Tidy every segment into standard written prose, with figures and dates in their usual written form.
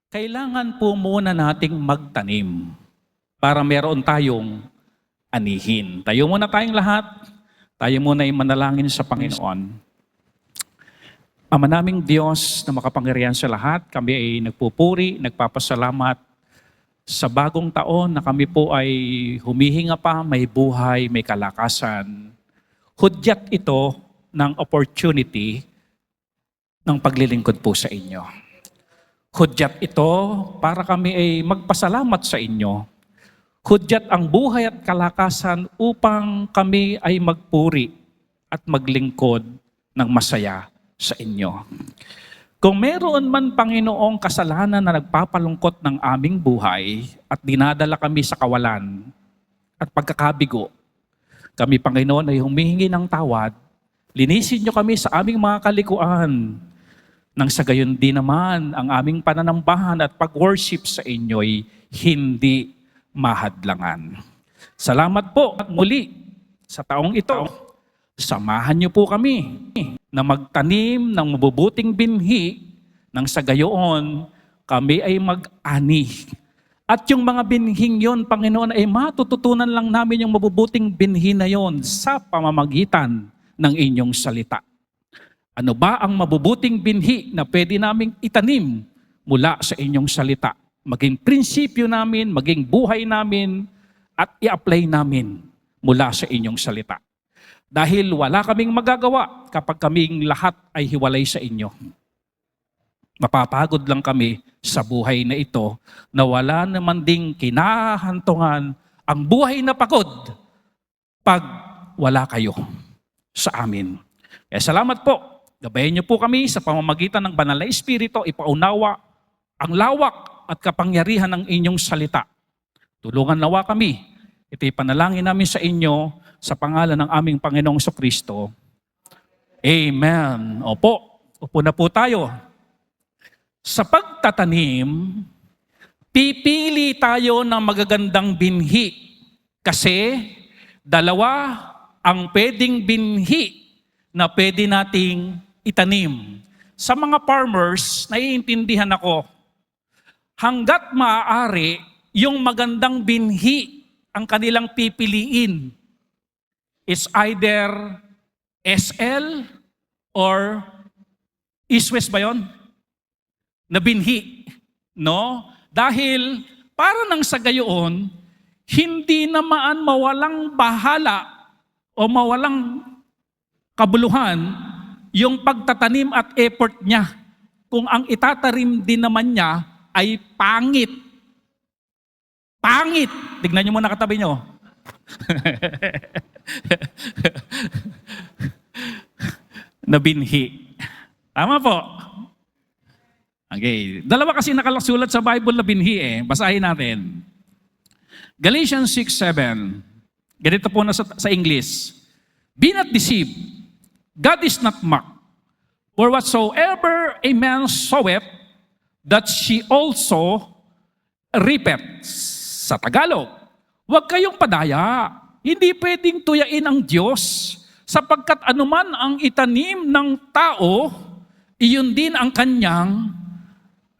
kailangan po muna nating magtanim para meron tayong anihin. Tayo muna tayong lahat. Tayo muna ay manalangin sa Panginoon. Ama naming Diyos na makapangyarihan sa lahat, kami ay nagpupuri, nagpapasalamat sa bagong taon na kami po ay humihinga pa, may buhay, may kalakasan. Hudyat ito ng opportunity ng paglilingkod po sa inyo. Hudyat ito para kami ay magpasalamat sa inyo. Hudyat ang buhay at kalakasan upang kami ay magpuri at maglingkod ng masaya sa inyo. Kung meron man, Panginoong, kasalanan na nagpapalungkot ng aming buhay at dinadala kami sa kawalan at pagkakabigo, kami, Panginoon, ay humihingi ng tawad. Linisin niyo kami sa aming mga kalikuan. Nang sa gayon din naman, ang aming pananambahan at pag-worship sa inyo'y hindi mahadlangan. Salamat po at muli sa taong ito. Samahan niyo po kami na magtanim ng mabubuting binhi nang sa gayon kami ay mag-ani. At yung mga binhing yon, Panginoon, ay matututunan lang namin yung mabubuting binhi na yon sa pamamagitan ng inyong salita. Ano ba ang mabubuting binhi na pwede naming itanim mula sa inyong salita? Maging prinsipyo namin, maging buhay namin, at i-apply namin mula sa inyong salita. Dahil wala kaming magagawa kapag kaming lahat ay hiwalay sa inyo. Mapapagod lang kami sa buhay na ito na wala naman ding kinahantungan ang buhay na pagod pag wala kayo sa amin. Kaya salamat po. Gabayan niyo po kami sa pamamagitan ng Banal na Espiritu, ipaunawa ang lawak at kapangyarihan ng inyong salita. Tulungan nawa kami. Ito'y panalangin namin sa inyo sa pangalan ng aming Panginoong Jesucristo. Amen. Opo, upo na po tayo. Sa pagtatanim, pipili tayo ng magagandang binhi kasi dalawa ang pwedeng binhi na pwede nating itanim. Sa mga farmers, naiintindihan ako, hanggat maaari, yung magandang binhi ang kanilang pipiliin. It's either SL or East West ba yun? Na binhi. No? Dahil para nang sa gayoon, hindi naman mawalang bahala o mawalang kabuluhan yung pagtatanim at effort niya kung ang itatarim din naman niya ay pangit. Pangit! Tignan niyo muna katabi niyo. Na binhi. Tama po. Okay. Dalawa kasi nakalasulat sa Bible na binhi eh. Basahin natin. Galatians 6:7. Ganito po na sa English. Be not deceived. God is not mocked. For whatsoever a man soweth, that she also reapeth. Sa Tagalog, huwag kayong padaya. Hindi pwedeng tuyain ang Diyos sapagkat anuman ang itanim ng tao, iyon din ang kanyang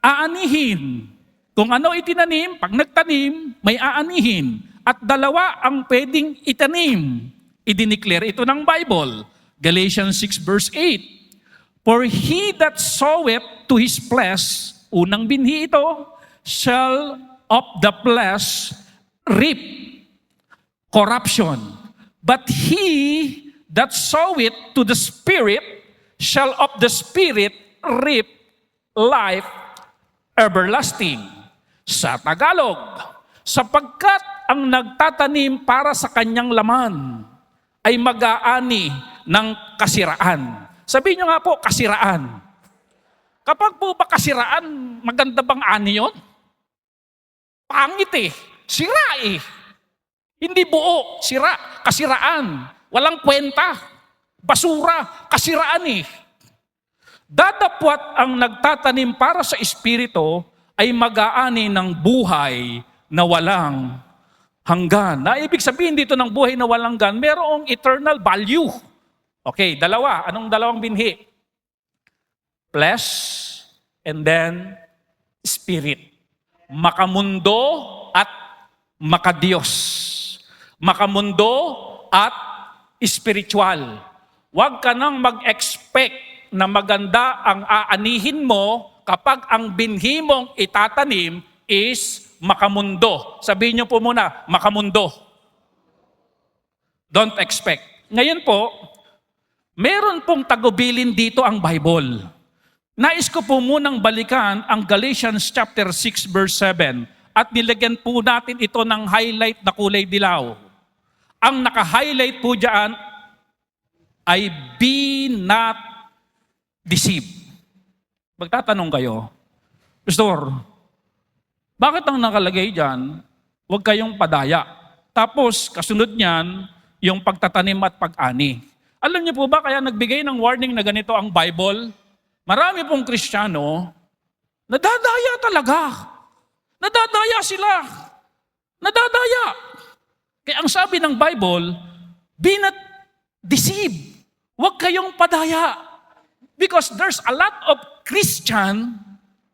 aanihin. Kung ano itinanim, pag nagtanim, may aanihin. At dalawa ang pwedeng itanim. Idineclare ito ng Bible. Galatians 6 verse 8. For he that soweth to his flesh, unang binhi ito, shall of the flesh reap corruption. But he that soweth to the Spirit shall of the Spirit reap life everlasting. Sa Tagalog, sapagkat ang nagtatanim para sa kanyang laman ay mag-aani ng kasiraan. Sabihin nyo nga po, kasiraan. Kapag po ba kasiraan, maganda bang ani yun? Pangit eh. Sira eh. Hindi buo. Sira. Kasiraan. Walang kwenta. Basura. Kasiraan eh. Datapwat ang nagtatanim para sa Espiritu ay mag-aani ng buhay na walang hanggan. Na ibig sabihin dito ng buhay na walang hanggan, merong eternal value. Okay, dalawa. Anong dalawang binhi? Flesh and then spirit. Makamundo at makadiyos. Makamundo at spiritual. Huwag ka nang mag-expect na maganda ang aanihin mo kapag ang binhi mong itatanim is makamundo. Sabihin niyo po muna, makamundo. Don't expect. Ngayon po, meron pong tagubilin dito ang Bible. Nais ko po munang balikan ang Galatians chapter 6 verse 7 at nilagyan po natin ito ng highlight na kulay dilaw. Ang naka-highlight po diyan ay be not deceived. Magtatanong kayo, Pastor, bakit ang nakalagay diyan, huwag kayong padaya? Tapos kasunod niyan, yung pagtatanim at pag-ani. Alam niyo po ba kaya nagbigay ng warning na ganito ang Bible? Marami pong Kristiyano, nadadaya talaga. Nadadaya sila. Nadadaya. Kaya ang sabi ng Bible, be not deceived. Huwag kayong padaya. Because there's a lot of Christian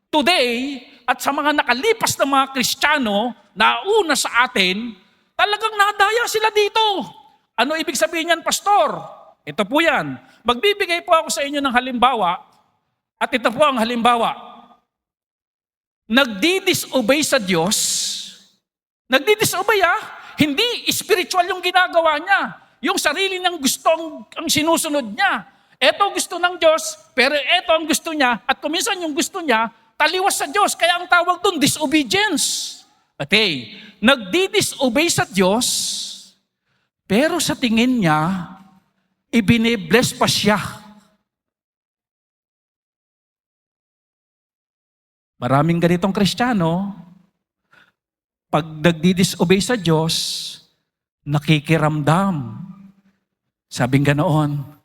today at sa mga nakalipas na mga Kristiyano na una sa atin, talagang nadaya sila dito. Ano ibig sabihin yan, Pastor? Ito po yan. Magbibigay po ako sa inyo ng halimbawa at ito po ang halimbawa. Nagdi-disobey sa Diyos. Nagdi-disobey Hindi spiritual yung ginagawa niya. Yung sarili niyang gustong ang sinusunod niya. Ito gusto ng Diyos, pero ito ang gusto niya. At kuminsan yung gusto niya, taliwas sa Diyos. Kaya ang tawag doon, disobedience. Okay, nagdi-disobey sa Diyos, pero sa tingin niya, ibine-bless pa siya. Maraming ganitong Kristiyano, pag nagdi-disobey sa Diyos, nakikiramdam. Sabing ganoon,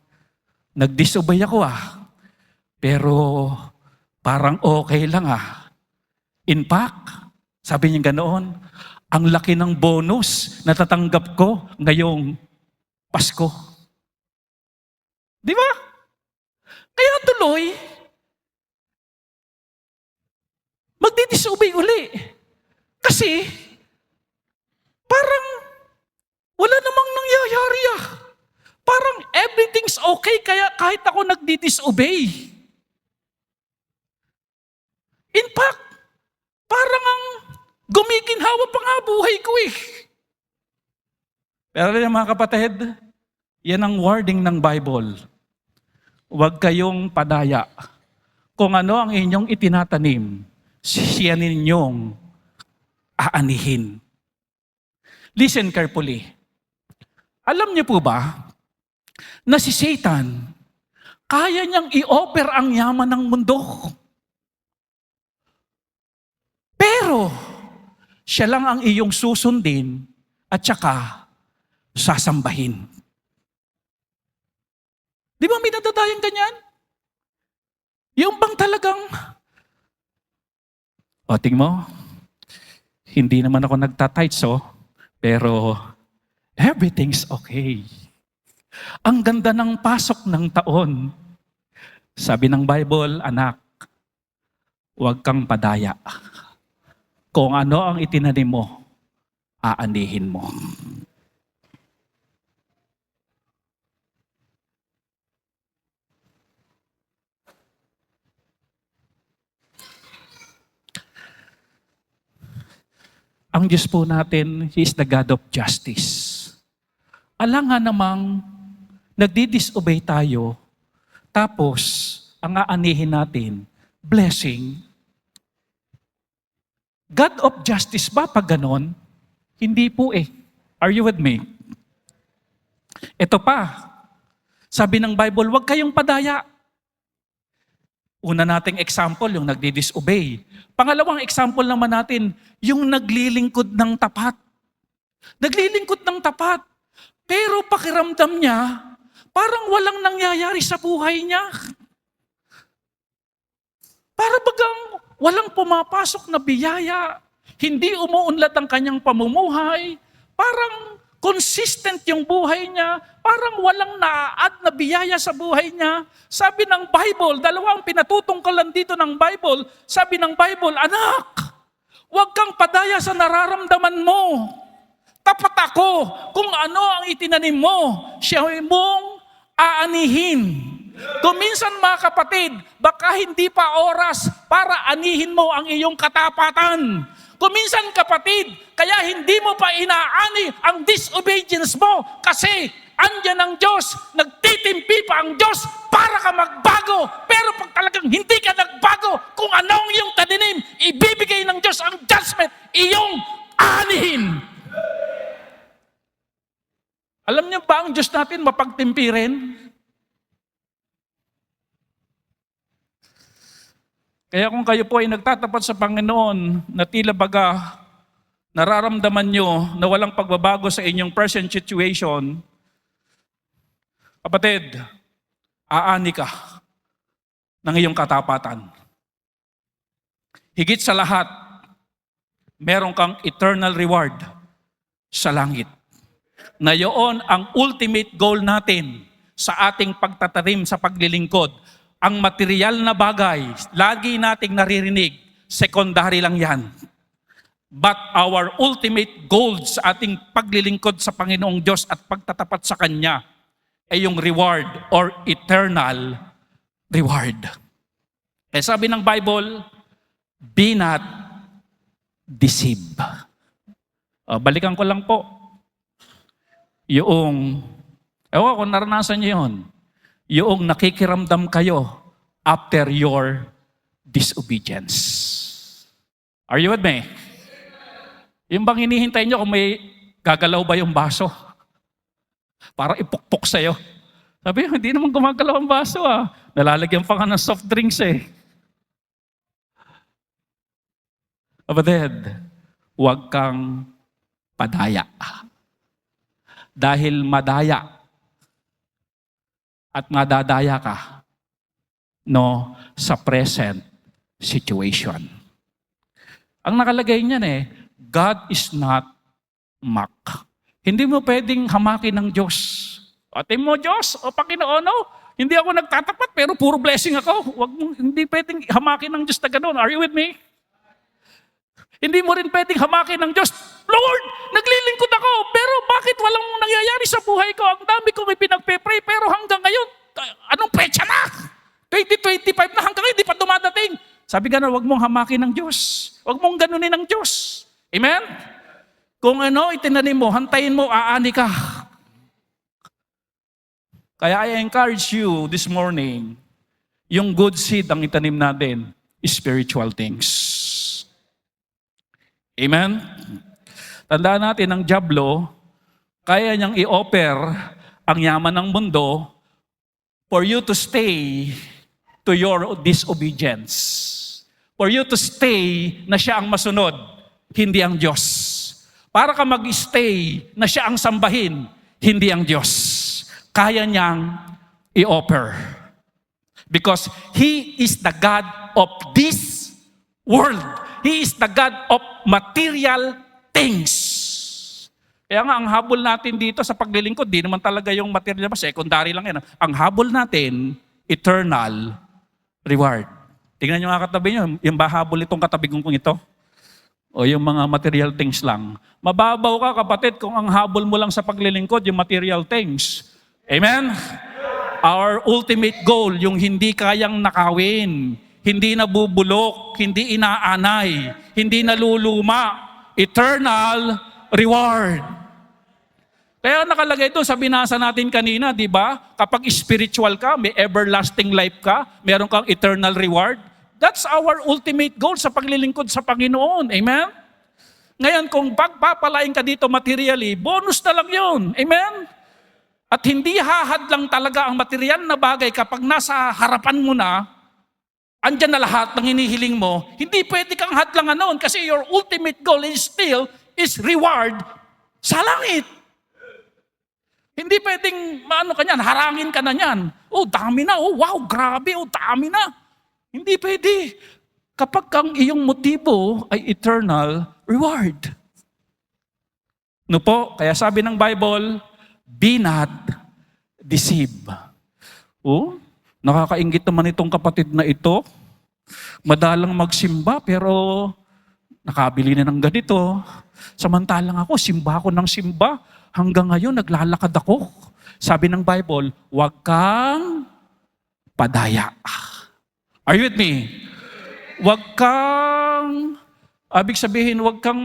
nag-disobey ako pero parang okay lang In fact, sabi niya ganoon, ang laki ng bonus na tatanggap ko ngayong Pasko. Di ba? Kaya tuloy, magdi-disobey uli. Kasi, parang wala namang nangyayari Parang everything's okay kaya kahit ako nagdi-disobey. In fact, parang ang gumiginhawa pa nga buhay ko Pero mga kapatid, yan ang wording ng Bible. Huwag kayong padaya. Kung ano ang inyong itinatanim, siya ninyong aanihin. Listen carefully. Alam niyo po ba na si Satan, kaya niyang i-offer ang yaman ng mundo. Pero, siya lang ang iyong susundin at saka sasambahin. Di ba may natatayang ganyan? Yung bang talagang, tingin mo, hindi naman ako nagtatights pero everything's okay. Ang ganda ng pasok ng taon. Sabi ng Bible, anak, huwag kang padaya. Kung ano ang itinanim mo, aanihin mo. Ang Diyos po natin, He is the God of justice. Alangan namang nagdi-disobey tayo, tapos ang aanihin natin, blessing. God of justice ba pag ganon? Hindi po Are you with me? Ito pa, sabi ng Bible, huwag kayong padaya. Una nating example, yung nagdi-disobey. Pangalawang example naman natin, yung naglilingkod ng tapat. Naglilingkod ng tapat. Pero pakiramdam niya, parang walang nangyayari sa buhay niya. Para bagang walang pumapasok na biyaya. Hindi umuunlad ang kanyang pamumuhay. Parang Consistent yung buhay niya. Parang walang na-add na biyaya sa buhay niya. Sabi ng Bible, dalawang pinatutungkalan dito ng Bible. Sabi ng Bible, anak, huwag kang padaya sa nararamdaman mo. Tapat ako kung ano ang itinanim mo, siya mong aanihin. Kung minsan mga kapatid, baka hindi pa oras para anihin mo ang iyong katapatan. Kung minsan kapatid, kaya hindi mo pa inaani ang disobedience mo kasi andyan ang Diyos, nagtitimpi pa ang Diyos para ka magbago. Pero pag talagang hindi ka nagbago, kung anong iyong taninim, ibibigay ng Diyos ang judgment, iyong aanihin. Alam niyo ba ang Diyos natin mapagtimpi rin? Kaya kung kayo po ay nagtatapat sa Panginoon na tila baga nararamdaman nyo na walang pagbabago sa inyong present situation, kapatid, aani ka ng iyong katapatan. Higit sa lahat, meron kang eternal reward sa langit. Na yun ang ultimate goal natin sa ating pagtatanim sa paglilingkod. Ang material na bagay, lagi nating naririnig, secondary lang yan. But our ultimate goal sa ating paglilingkod sa Panginoong Diyos at pagtatapat sa Kanya ay yung reward or eternal reward. Eh sabi ng Bible, be not deceived. Balikan ko lang po. Yung, ewan ko naranasan niyo yun. Yung nakikiramdam kayo after your disobedience. Are you with me? Yung bang hinihintay nyo kung may gagalaw ba yung baso? Para ipukpok sa'yo. Sabi, hindi naman gumagalaw ang baso ah. Nalalagyan pa ka ng soft drinks eh. Kapatid, huwag kang padaya. Dahil madaya at madadaya ka sa present situation. Ang nakalagay niyan God is not mocked. Hindi mo pwedeng hamakin ng Diyos. Ate mo, Diyos, o Panginoon, hindi ako nagtatapat pero puro blessing ako. Hindi pwedeng hamakin ng Diyos na gano'n. Are you with me? Hindi mo rin pwedeng hamakin ng Diyos. Lord, naglilingkod ako, pero bakit walang nangyayari sa buhay ko? Ang dami kong ipinagpe-pray, pero hanggang ngayon, anong petsa na? 2025 na hanggang ngayon, di pa dumadating. Sabi gano'n, huwag mong hamakin ng Diyos. Huwag mong ganunin ng Diyos. Amen? Kung itinanim mo, hantayin mo, aani ka. Kaya I encourage you this morning, yung good seed ang itanim natin, spiritual things. Amen? Tandaan natin, ang dyablo, kaya niyang i-offer ang yaman ng mundo for you to stay to your disobedience. For you to stay na siya ang masunod, hindi ang Diyos. Para ka mag-stay na siya ang sambahin, hindi ang Diyos. Kaya niyang i-offer. Because He is the God of this world. He is the God of material things. Kaya nga, ang habol natin dito sa paglilingkod, di naman talaga yung material ba, secondary lang yan. Ang habol natin, eternal reward. Tingnan nyo nga katabi nyo, yung bahabol itong katabi kong ito, o yung mga material things lang. Mababaw ka kapatid kung ang habol mo lang sa paglilingkod, yung material things. Amen? Our ultimate goal, yung hindi kayang nakawin, hindi nabubulok, hindi inaanay, hindi naluluma, eternal reward. Kaya nakalagay ito sa binasa natin kanina, di ba? Kapag spiritual ka, may everlasting life ka, meron kang eternal reward. That's our ultimate goal sa paglilingkod sa Panginoon. Amen? Ngayon, kung pagpapalain ka dito materially, bonus na lang yun. Amen? At hindi hahad lang talaga ang material na bagay kapag nasa harapan mo na, andyan na lahat ng hinihiling mo, hindi pwede kang hadlangan noon kasi your ultimate goal is reward sa langit. Hindi pwedeng, harangin ka na niyan. Oh, dami na. Oh, wow, grabe. Oh, dami na. Hindi pwede. Kapag ang iyong motibo ay eternal reward. No po, kaya sabi ng Bible, be not deceived. Oh, nakakainggit naman itong kapatid na ito. Madalang magsimba pero nakabili na ng ganito. Samantalang ako, simba ako ng simba. Hanggang ngayon, naglalakad ako. Sabi ng Bible, huwag kang padaya. Are you with me? Huwag kang, ibig sabihin, huwag kang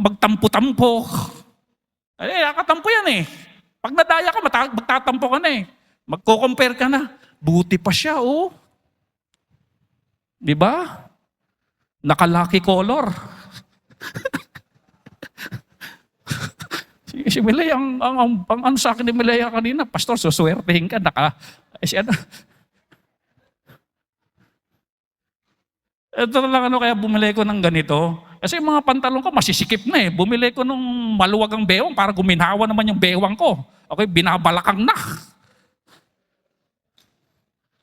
magtampo-tampo. Ay, nakatampo yan eh. Pag nadaya ka, magtatampo ka na eh. Magko-compare ka na. Buti pa siya, oh. Di ba? Naka-lucky color. si Milay, ang ano sa akin ni Milay kanina, Pastor, suswertehin ka, ito lang kaya bumili ko ng ganito. Kasi yung mga pantalon ko, masisikip na eh. Bumili ko nung maluwagang bewang para guminhawa naman yung bewang ko. Okay, binabalakang na.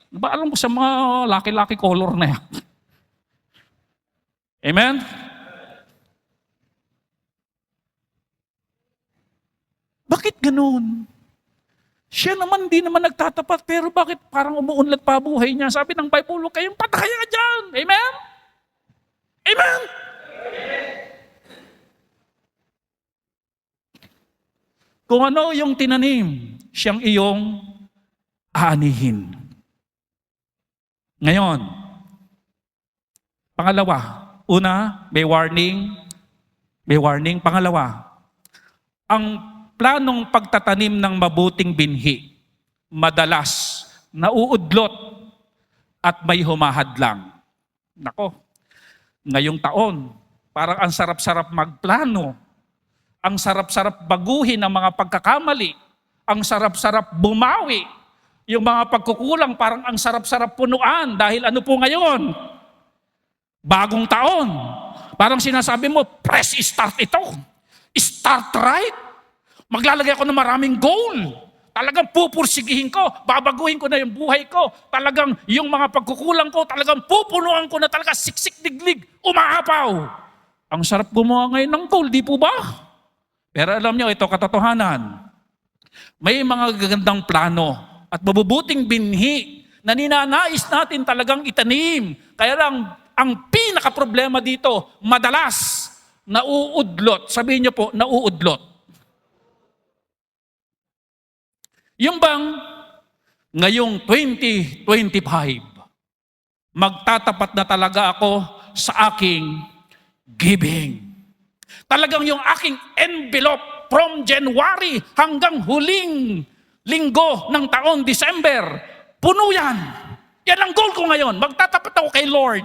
Diba alam mo sa mga laki-laki color na yan? Amen? Bakit ganun? Siya naman, di naman nagtatapat, pero bakit parang umuunlad pa buhay niya? Sabi ng Bible, huwag kayong pataya dyan. Amen? Amen? Kung ano yung tinanim, siyang iyong aanihin. Ngayon, pangalawa, una, may warning. Pangalawa, ang planong pagtatanim ng mabuting binhi, madalas nauudlot at may humahadlang. Nako, ngayong taon, parang ang sarap-sarap magplano, ang sarap-sarap baguhin ang mga pagkakamali, ang sarap-sarap bumawi, yung mga pagkukulang parang ang sarap-sarap punuan dahil ano po ngayon? Bagong taon. Parang sinasabi mo, press start ito. Start right. Maglalagay ako ng maraming goal. Talagang pupursigihin ko, babaguhin ko na yung buhay ko. Talagang yung mga pagkukulang ko, talagang pupunuan ko na talaga siksik diglig, umaapaw. Ang sarap gumawa ngayon ng goal, di po ba? Pero alam niyo, ito katotohanan. May mga gagandang plano at mabubuting binhi na ninanais natin talagang itanim. Kaya lang, ang pinaka-problema dito, madalas, nauudlot. Sabihin niyo po, nauudlot. Yung bang ngayong 2025, magtatapat na talaga ako sa aking giving. Talagang yung aking envelope from January hanggang huling linggo ng taon, December, puno yan. Yan ang goal ko ngayon. Magtatapat ako kay Lord.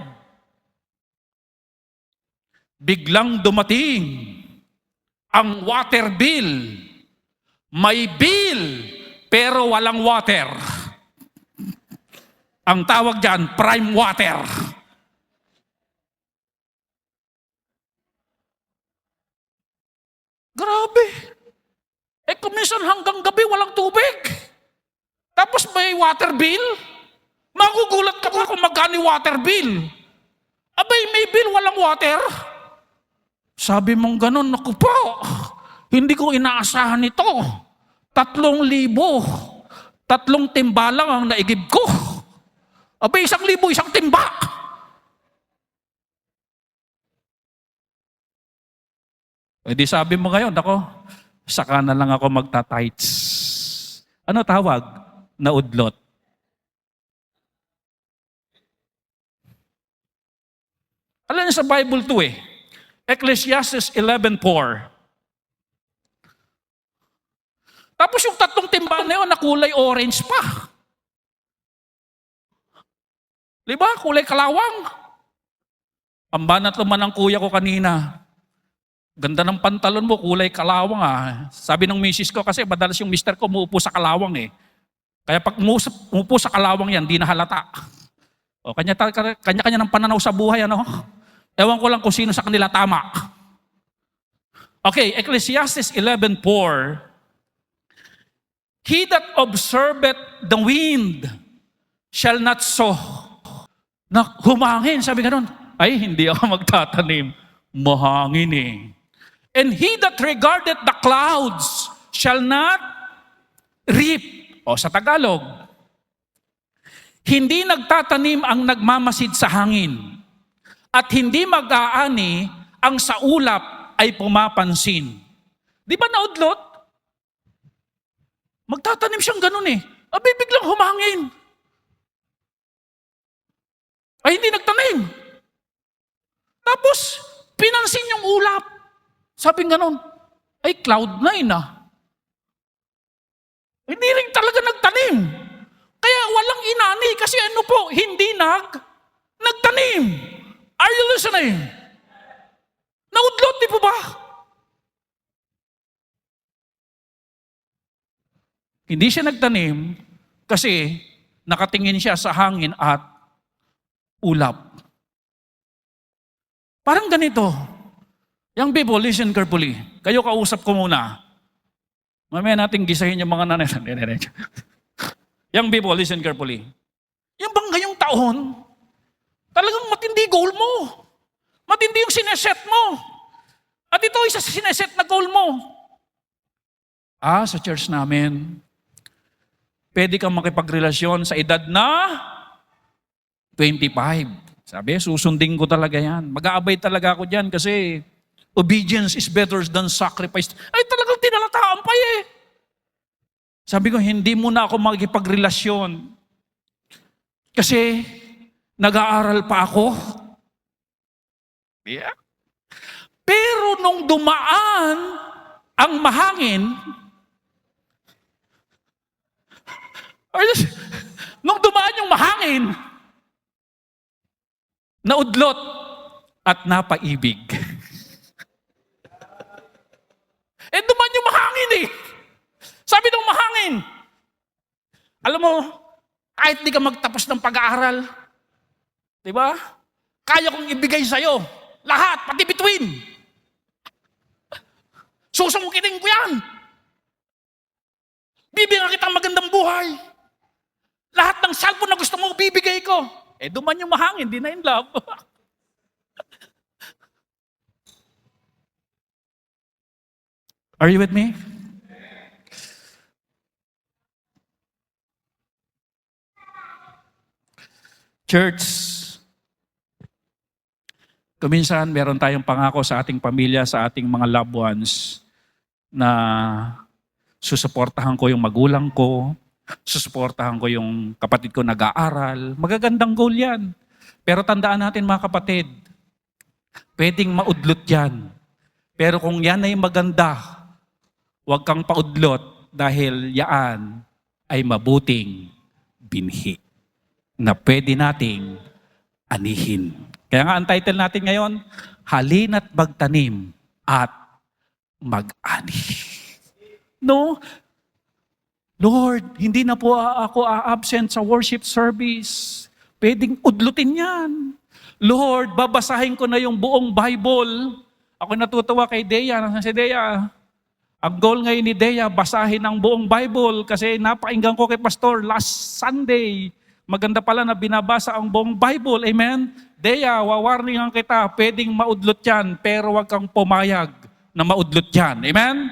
Biglang dumating ang water bill. May bill, pero walang water. Ang tawag dyan, prime water. Grabe. Kung minsan hanggang gabi walang tubig. Tapos may water bill. Magugulat ka pa kung magkano yung water bill. Abay, may bill, walang water. Sabi mong ganun, naku po, hindi ko inaasahan ito. 3,000. 3 timba lang ang naigib ko. Abay, 1,000, isang timba. E di sabi mo ngayon, ako, saka na lang ako magta-tights. Ano tawag? Naudlot. Alam niyo sa Bible to eh. Ecclesiastes 11:4. Tapos yung 3 timba na yun, na kulay orange pa. Di ba? Kulay kalawang. Ang banat naman ng kuya ko kanina. Ganda ng pantalon mo, kulay kalawang ah. Sabi ng misis ko, kasi madalas yung mister ko umuupo sa kalawang eh. Kaya pag umupo sa kalawang yan, di na halata. O, kanya-kanya ng pananaw sa buhay, ano? Ewan ko lang kung sino sa kanila tama. Okay, Ecclesiastes 11:4. He that observeth the wind shall not sow. Na humangin, sabi ganun. Ay, hindi ako magtatanim. Mahangin eh. And he that regardeth the clouds shall not reap. O sa Tagalog, hindi nagtatanim ang nagmamasid sa hangin, at hindi mag-aani ang sa ulap ay pumapansin. Di ba naudlot? Magtatanim siyang ganun eh. Abi, biglang humangin. Ay, hindi nagtanim. Tapos, pinansin yung ulap. Sabi ganun, ay cloud9 ah. Hindi rin talaga nagtanim. Kaya walang inani kasi ano po, hindi nagtanim. Are you listening? Naudlot, di po ba? Hindi siya nagtanim kasi nakatingin siya sa hangin at ulap. Parang ganito. Young people, listen carefully. Kayo kausap ko muna. Mamaya natin gisahin yung mga nanay. Young people, listen carefully. Yung bang ngayong taon, talagang matindi goal mo. Matindi yung sineset mo. At ito isa sa sineset na goal mo. Sa church namin, pwede kang makipagrelasyon sa edad na 25. Sabi, susundin ko talaga yan. Mag-aabay talaga ako dyan kasi obedience is better than sacrifice. Ay, talagang tinalataan pa eh. Sabi ko, hindi muna ako makikipagrelasyon. Kasi nag-aaral pa ako. Yeah. Pero nung dumaan ang mahangin, nung dumaan yung mahangin, naudlot at napaibig. Dumaan yung mahangin eh. Sabi ng mahangin, alam mo, kahit di ka magtapos ng pag-aaral, di ba? Kaya kong ibigay sa'yo, lahat, pati bituin. Susungkitin ko yan. Bibigyan kita ng magandang buhay. Lahat ng cellphone na gusto mo, bibigay ko. Duman yung mahangin, di na in love. Are you with me? Church, kuminsan meron tayong pangako sa ating pamilya, sa ating mga loved ones na susuportahan ko yung magulang ko, susuportahan ko yung kapatid ko nag-aaral. Magagandang goal yan. Pero tandaan natin mga kapatid, pwedeng maudlot yan. Pero kung yan ay maganda, huwag kang paudlot dahil yaan ay mabuting binhi na pwede nating anihin. Kaya nga ang title natin ngayon, Halina't Magtanim at Mag-ani. No? Lord, hindi na po ako absent sa worship service. Pwedeng udlutin yan. Lord, babasahin ko na yung buong Bible. Ako natutuwa kay Dea. Si Dea, ang goal ngayon ni Dea, basahin ang buong Bible kasi napakinggan ko kay Pastor last Sunday. Maganda pala na binabasa ang buong Bible. Amen? Dea, wawarningan kita, pwedeng maudlot yan, pero wag kang pumayag na maudlot yan. Amen?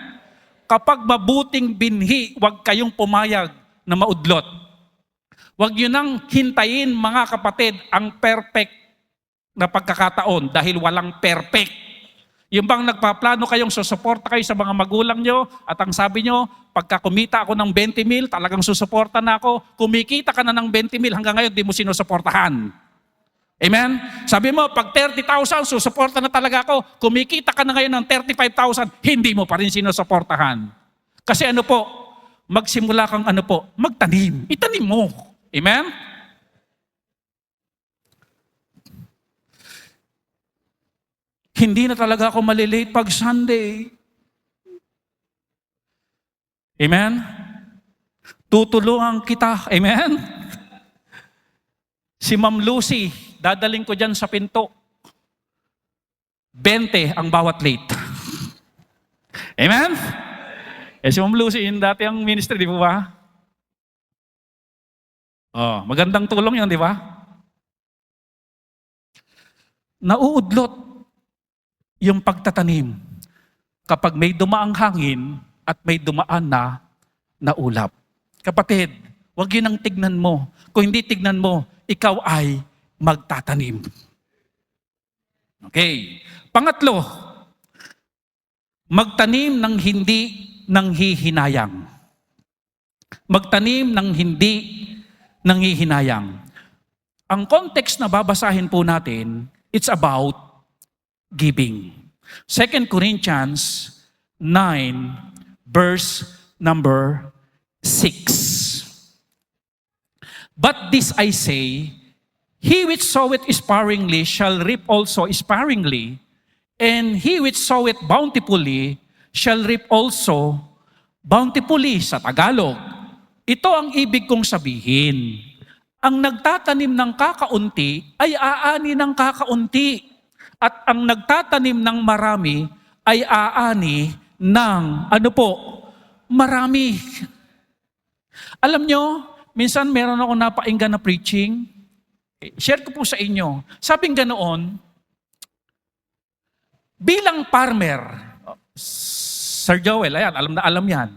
Kapag mabuting binhi, wag kayong pumayag na maudlot. Wag yun nang hintayin, mga kapatid, ang perfect na pagkakataon dahil walang perfect. Yung bang nagpaplano kayong susuporta kayo sa mga magulang nyo at ang sabi nyo, pagka kumita ako ng 20 mil, talagang susuporta na ako. Kumikita ka na ng 20 mil, hanggang ngayon di mo sinusuportahan. Amen? Sabi mo, pag 30,000, susuporta na talaga ako. Kumikita ka na ngayon ng 35,000, hindi mo pa rin sinusuportahan. Kasi ano po, magsimula kang magtanim. Itanim mo. Amen? Hindi na talaga ako malilate pag Sunday. Amen? Tutulungan kita. Amen? Si Ma'am Lucy, dadaling ko dyan sa pinto. 20 ang bawat late. Amen? Si Ma'am Lucy, yung dati ang ministry, di po ba? Magandang tulong yun, di ba? Nauudlot yung pagtatanim. kapag may dumaang hangin at may dumaan na ulap. Kapatid, huwag yun ang tignan mo. Kung hindi tignan mo, ikaw ay magtatanim. Okay. Pangatlo, magtanim ng hindi nanghihinayang. Magtanim ng hindi nanghihinayang. Ang context na babasahin po natin, it's about giving. 2 Corinthians 9, verse number 6. But this I say, he which soweth sparingly shall reap also sparingly, and he which soweth bountifully shall reap also bountifully. Sa Tagalog, ito ang ibig kong sabihin. Ang nagtatanim ng kakaunti ay aani ng kakaunti. At ang nagtatanim ng marami ay aani ng marami. Alam nyo, minsan meron ako napainggan na preaching. Share ko po sa inyo. Sabing ganoon, bilang farmer, Sir Joel, ayan, alam na alam yan.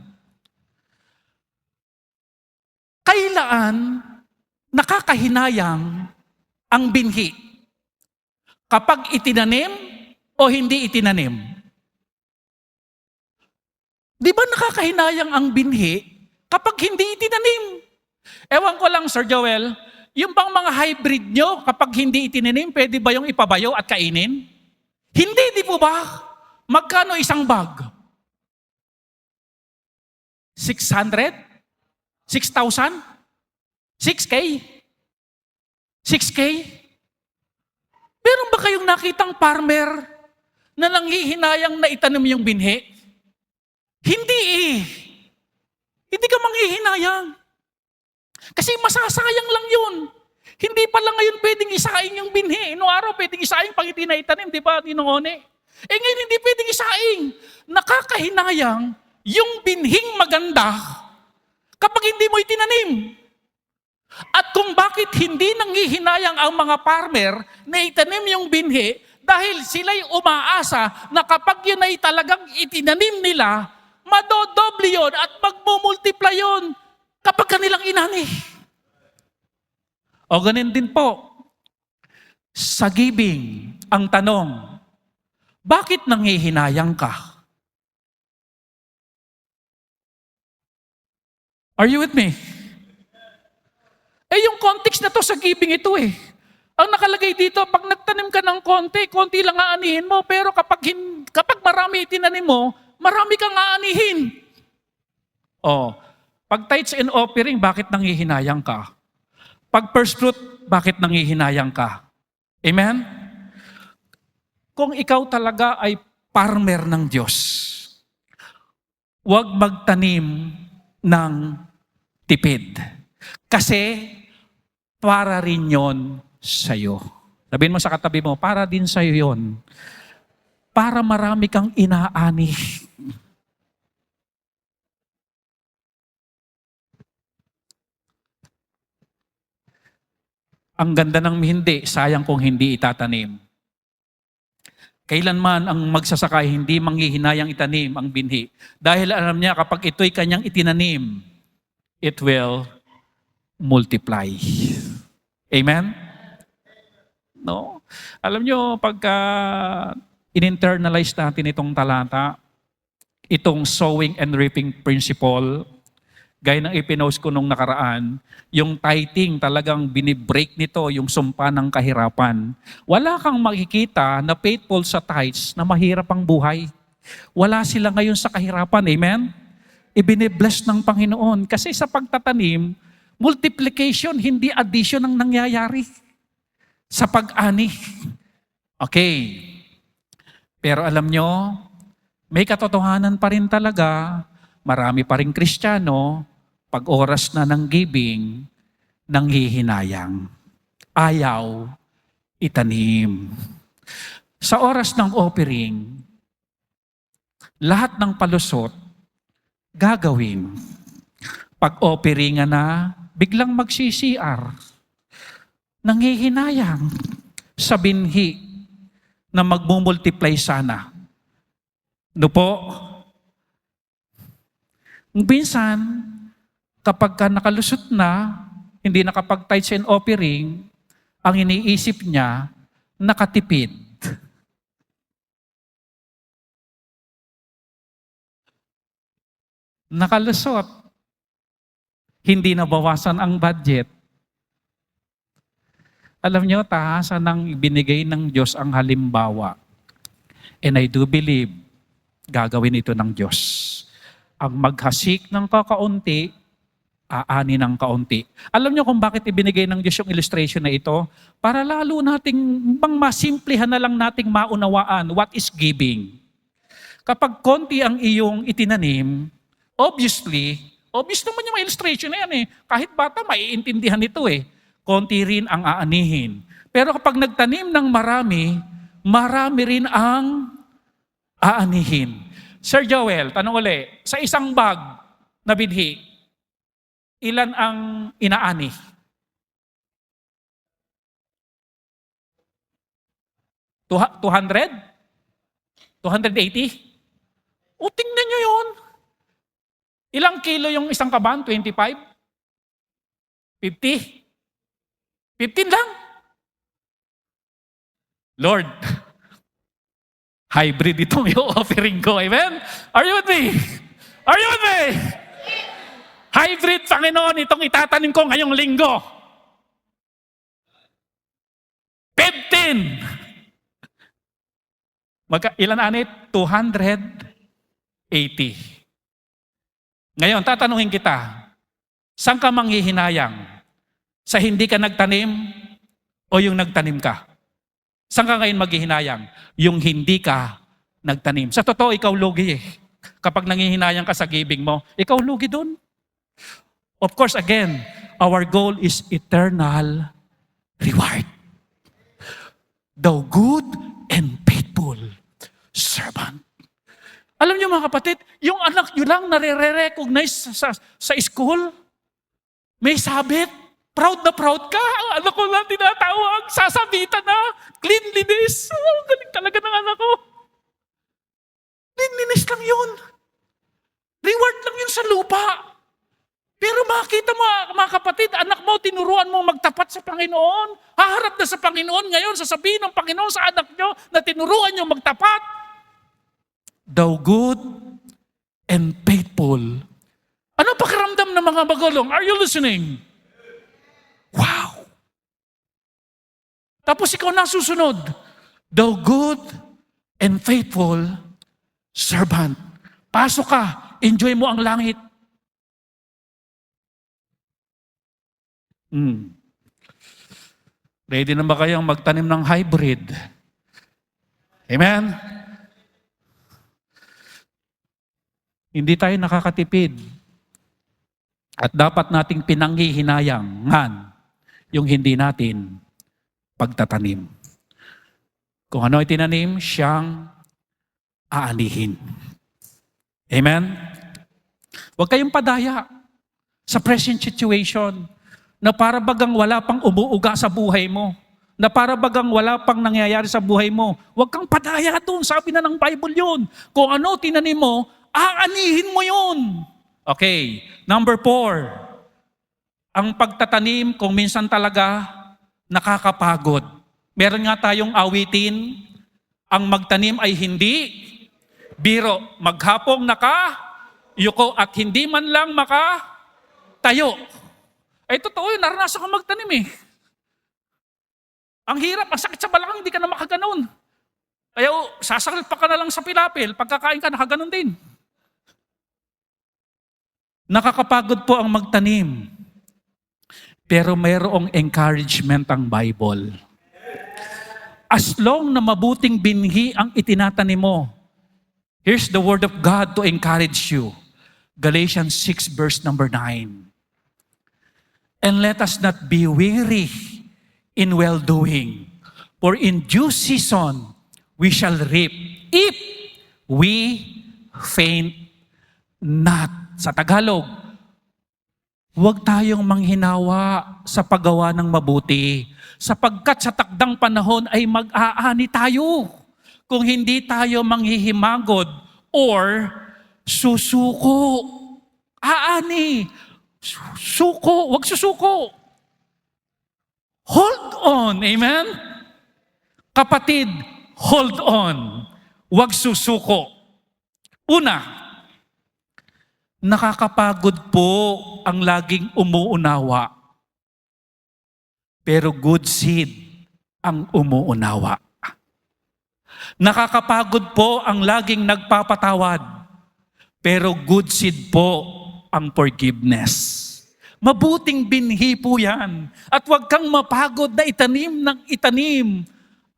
Kailan nakakahinayang ang binhi? Kapag itinanim o hindi itinanim? Di ba nakakahinayang ang binhi kapag hindi itinanim? Ewan ko lang, Sir Joel, yung bang mga hybrid nyo, kapag hindi itinanim, pwede ba yung ipabayo at kainin? Hindi, di po ba? Magkano isang bag? 600? 6,000? 6K? 6K? Meron ba kayong nakitang farmer na nanghihinayang na itanim yung binhi? Hindi eh. Hindi ka manghihinayang. Kasi masasayang lang yun. Hindi pa lang ngayon pwedeng isaing yung binhi. Noong araw pwedeng isaing pag hindi na itanim, di ba, Ninongone? Ngayon hindi pwedeng isaing. Nakakahinayang yung binhing maganda kapag hindi mo itinanim. At kung bakit hindi nanghihinayang ang mga farmer na itanim yung binhi, dahil sila'y umaasa na kapag yun ay talagang itinanim nila, madodoble yun at magmumultiply yun kapag kanilang inani. O ganun din po, sa giving, ang tanong, bakit nanghihinayang ka? Are you with me? Yung context na to sa giving ito eh. Ang nakalagay dito, pag nagtanim ka ng konti lang aanihin mo, pero kapag marami itinanim mo, marami kang aanihin. Pag tithes and offering, bakit nanghihinayang ka? Pag first fruit, bakit nanghihinayang ka? Amen? Kung ikaw talaga ay farmer ng Diyos, huwag magtanim ng tipid. Kasi para rin yon sa'yo. Sabihin mo sa katabi mo, para din sa'yo yon. Para marami kang inaani. Ang ganda ng hindi, sayang kung hindi itatanim. Kailanman ang magsasaka hindi manghihinayang itanim ang binhi. Dahil alam niya kapag ito'y kanyang itinanim, it will multiply. Amen? No? Alam nyo, pagka in-internalize natin itong talata, itong sowing and reaping principle, gaya ng ipinost ko nung nakaraan, yung tithing talagang binibreak nito, yung sumpa ng kahirapan. Wala kang makikita na faithful sa tithes na mahirap ang buhay. Wala sila ngayon sa kahirapan. Amen? Ibinibless ng Panginoon. Kasi sa pagtatanim, multiplication, hindi addition ang nangyayari sa pag-ani. Okay. Pero alam nyo, may katotohanan pa rin talaga, marami pa rin Kristiyano, pag oras na ng giving, nanghihinayang. Ayaw itanim. Sa oras ng offering, lahat ng palusot, gagawin. Pag offeringan na, biglang mag-CCR. Nanghihinayang sa binhi na magmumultiply sana. No po, minsan, kapag ka nakalusot na, hindi nakapag-tithes and offering, ang iniisip niya, nakatipid. Nakalusot. Hindi nabawasan ang budget. Alam niyo, tahasan ng binigay ng Diyos ang halimbawa. And I do believe, gagawin ito ng Diyos. Ang maghasik ng kakaunti, aani ng kaunti. Alam niyo kung bakit ibinigay ng Diyos yung illustration na ito? Para lalo nating, masimplihan na lang nating maunawaan what is giving. Kapag konti ang iyong itinanim, obvious naman yung illustration na yan eh. Kahit bata, maiintindihan ito eh. Konti rin ang aanihin. Pero kapag nagtanim ng marami, marami rin ang aanihin. Sir Joel, tanong uli, sa isang bag na binhi, ilan ang inaani? 200? 280? O tingnan nyo yun. Ilang kilo yung isang kaban? 25? 50? 15 lang? Lord, hybrid itong i-offering ko. Amen? Are you with me? Are you with me? Hybrid, Panginoon, itong itatanim ko ngayong linggo. 15. Ilan anit? 280. Ngayon, tatanungin kita, saan ka manghihinayang? Sa hindi ka nagtanim o yung nagtanim ka? Saan ka ngayon maghihinayang? Yung hindi ka nagtanim. Sa totoo, ikaw lugi eh. Kapag nanghihinayang ka sa giving mo, ikaw lugi dun. Of course, again, our goal is eternal reward. The good and faithful servant. Alam niyo mga kapatid, yung anak niyo lang nare-recognize sa school, may sabit, proud na proud ka, ang anak ko lang tinatawag, sasabitan na, cleanliness. Oh, galing talaga ng anak ko. Cleanliness lang yun. Reward lang yun sa lupa. Pero makita mo, mga kapatid, anak mo, tinuruan mo magtapat sa Panginoon. Haharap na sa Panginoon ngayon, sasabihin ng Panginoon sa anak nyo na tinuruan nyo magtapat. Thou good and faithful. Ano pakiramdam ng mga magulong? Are you listening? Wow! Tapos ikaw na susunod. Thou good and faithful servant. Pasok ka, enjoy mo ang langit. Ready na ba kayong magtanim ng hybrid? Amen? Hindi tayo nakakatipid. At dapat nating pinanghihinayangan yung hindi natin pagtatanim. Kung ano ay tinanim, siyang aanihin. Amen? Huwag kayong padaya sa present situation na para bagang wala pang umuuga sa buhay mo, na para bagang wala pang nangyayari sa buhay mo. Huwag kang padaya doon. Sabi na ng Bible yun. Kung ano tinanim mo, aanihin mo yun. Okay, number 4. Ang pagtatanim kung minsan talaga nakakapagod. Meron nga tayong awitin, ang magtanim ay hindi biro. Maghapong yuko at hindi man lang tayo. Ay totoo yun, naranasan ko magtanim eh. Ang hirap, ang sakit sa balakang, hindi ka na makaganon. Kaya sasakal pa ka na lang sa pilapil, pagkakain ka, nakaganon din. Nakakapagod po ang magtanim. Pero mayroong encouragement ang Bible. As long na mabuting binhi ang itinatanim mo, here's the word of God to encourage you. Galatians 6 verse number 9. And let us not be weary in well-doing, for in due season we shall reap if we faint not. Sa Tagalog, huwag tayong manghinawa sa paggawa ng mabuti, sapagkat sa takdang panahon ay mag-aani tayo kung hindi tayo manghihimagod or susuko. Aani. Suko. Huwag susuko. Hold on. Amen? Kapatid, hold on. Huwag susuko. Una, nakakapagod po ang laging umuunawa. Pero good seed ang umuunawa. Nakakapagod po ang laging nagpapatawad. Pero good seed po ang forgiveness. Mabuting binhi po yan. At huwag kang mapagod na itanim ng itanim.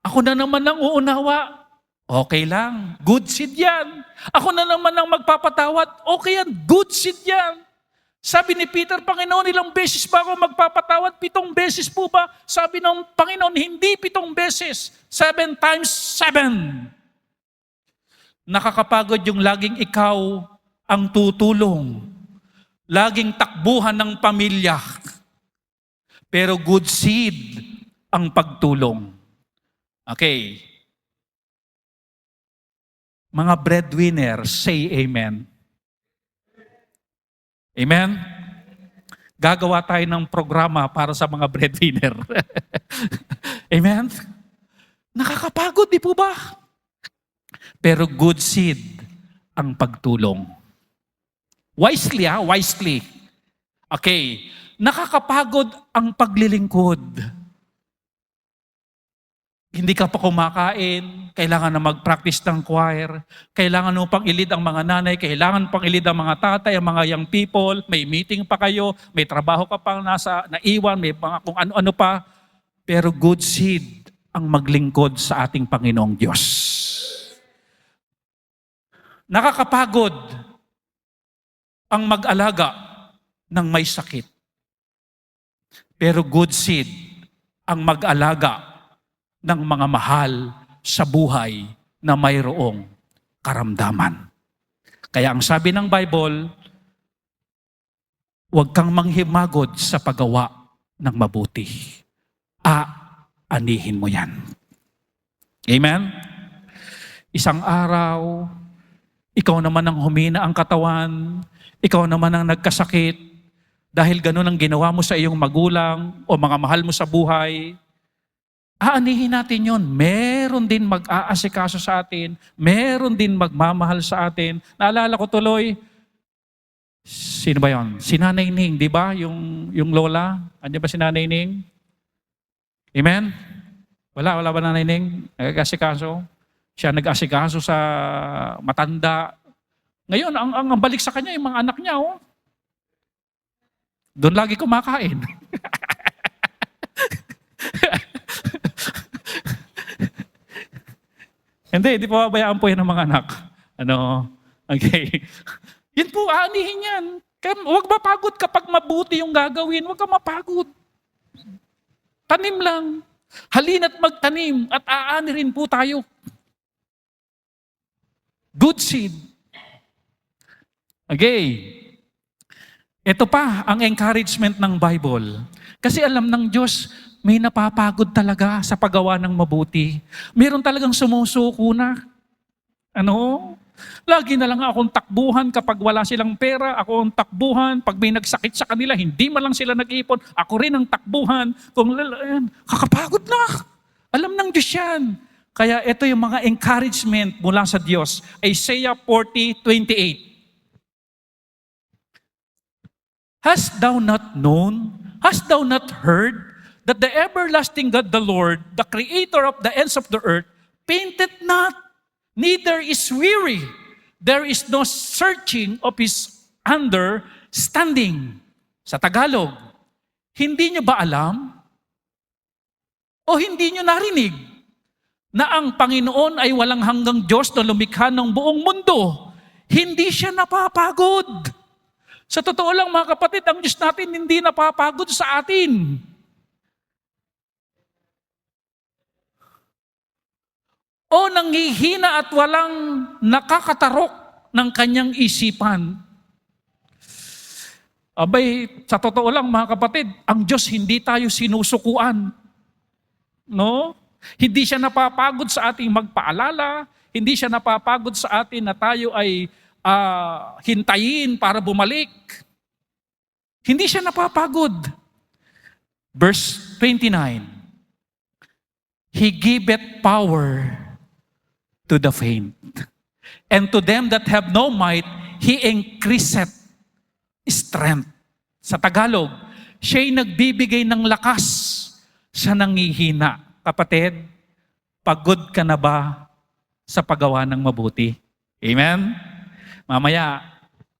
Ako na naman ang uunawa. Okay lang. Good seed yan. Ako na naman ang magpapatawad. Okay yan. Good seed yan. Sabi ni Peter, Panginoon, ilang beses ba ako magpapatawad? 7 beses po ba? Sabi ng Panginoon, hindi 7 beses. 7 times 7. Nakakapagod yung laging ikaw ang tutulong. Laging takbuhan ng pamilya. Pero good seed ang pagtulong. Okay. Mga breadwinner, say amen. Amen? Gagawa tayo ng programa para sa mga breadwinner. Amen? Nakakapagod, di po ba? Pero good seed ang pagtulong. Wisely, wisely. Okay. Nakakapagod ang paglilingkod. Hindi ka pa kumakain, kailangan na mag-practice ng choir, kailangan mo pang ilid ang mga nanay, kailangan pang ilid ang mga tatay, ang mga young people, may meeting pa kayo, may trabaho ka pang naiwan, may mga kung ano-ano pa. Pero good seed ang maglingkod sa ating Panginoong Diyos. Nakakapagod ang mag-alaga ng may sakit. Pero good seed ang mag-alaga ng mga mahal sa buhay na mayroong karamdaman. Kaya ang sabi ng Bible, huwag kang manghimagod sa paggawa ng mabuti. Anihin mo yan. Amen? Isang araw, ikaw naman ang humina ang katawan, ikaw naman ang nagkasakit, dahil ganun ang ginawa mo sa iyong magulang o mga mahal mo sa buhay, aanihin natin yon. Meron din mag-aasikaso sa atin. Meron din magmamahal sa atin. Naalala ko tuloy, sino ba yon? Si Nanay Ning, di ba? Yung lola. Andiyan ba si Nanay Ning? Amen? Wala ba Nanay Ning? Nag-aasikaso? Siya nag-aasikaso sa matanda. Ngayon, ang balik sa kanya, yung mga anak niya, oh. Doon lagi kumakain. Hindi pa babayaan po yan ng mga anak. Okay. Yun po, aanihin yan. Huwag mapagod kapag mabuti yung gagawin. Huwag ka mapagod. Tanim lang. Halina't magtanim at aani rin po tayo. Good seed. Okay. Ito pa ang encouragement ng Bible. Kasi alam ng Diyos, may napapagod talaga sa paggawa ng mabuti. Meron talagang sumusuko na. Lagi na lang akong takbuhan kapag wala silang pera. Ako ang takbuhan. Pag may nagsakit sa kanila, hindi man lang sila nag-ipon. Ako rin ang takbuhan. Kakapagod na. Alam ng Diyos yan. Kaya ito yung mga encouragement mula sa Diyos. Isaiah 40:28. Hast thou not known? Hast thou not heard? That the everlasting God, the Lord, the creator of the ends of the earth, fainteth not, neither is weary. There is no searching of his understanding. Sa Tagalog, hindi nyo ba alam? O hindi nyo narinig na ang Panginoon ay walang hanggang Diyos na lumikha ng buong mundo? Hindi siya napapagod. Sa totoo lang mga kapatid, ang Diyos natin hindi napapagod sa atin. O nanghihina at walang nakakatarok ng kanyang isipan. Abay, sa totoo lang mga kapatid, ang Diyos hindi tayo sinusukuan. No? Hindi siya napapagod sa ating magpaalala, Hindi siya napapagod sa atin na tayo ay hintayin para bumalik. Hindi siya napapagod. Verse 29, He giveth power to the faint. And to them that have no might, He increaseth strength. Sa Tagalog, siya'y nagbibigay ng lakas sa nangihina. Kapatid, pagod ka na ba sa paggawa ng mabuti? Amen? Mamaya,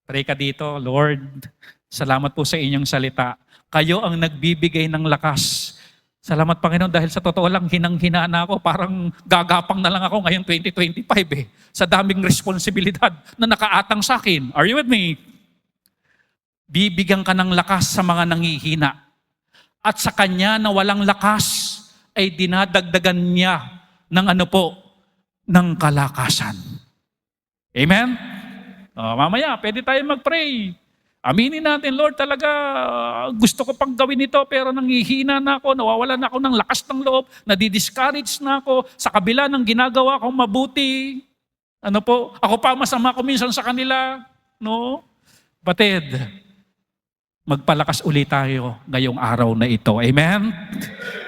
pray ka dito, Lord, salamat po sa inyong salita. Kayo ang nagbibigay ng lakas. Salamat Panginoon dahil sa totoo lang, hinang-hina na ako. Parang gagapang na lang ako ngayong 2025 sa daming responsibilidad na nakaatang sa akin. Are you with me? Bibigyan ka ng lakas sa mga nangihina. At sa kanya na walang lakas, ay dinadagdagan niya ng ng kalakasan. Amen? Mamaya, pwede tayo mag-pray. Aminin natin, Lord, talaga gusto ko pang gawin ito pero nangihina na ako, nawawalan na ako ng lakas ng loob, nadi-discourage na ako sa kabila ng ginagawa kong mabuti. Ako pa masama ko minsan sa kanila. No? Batid, magpalakas ulit tayo ngayong araw na ito. Amen?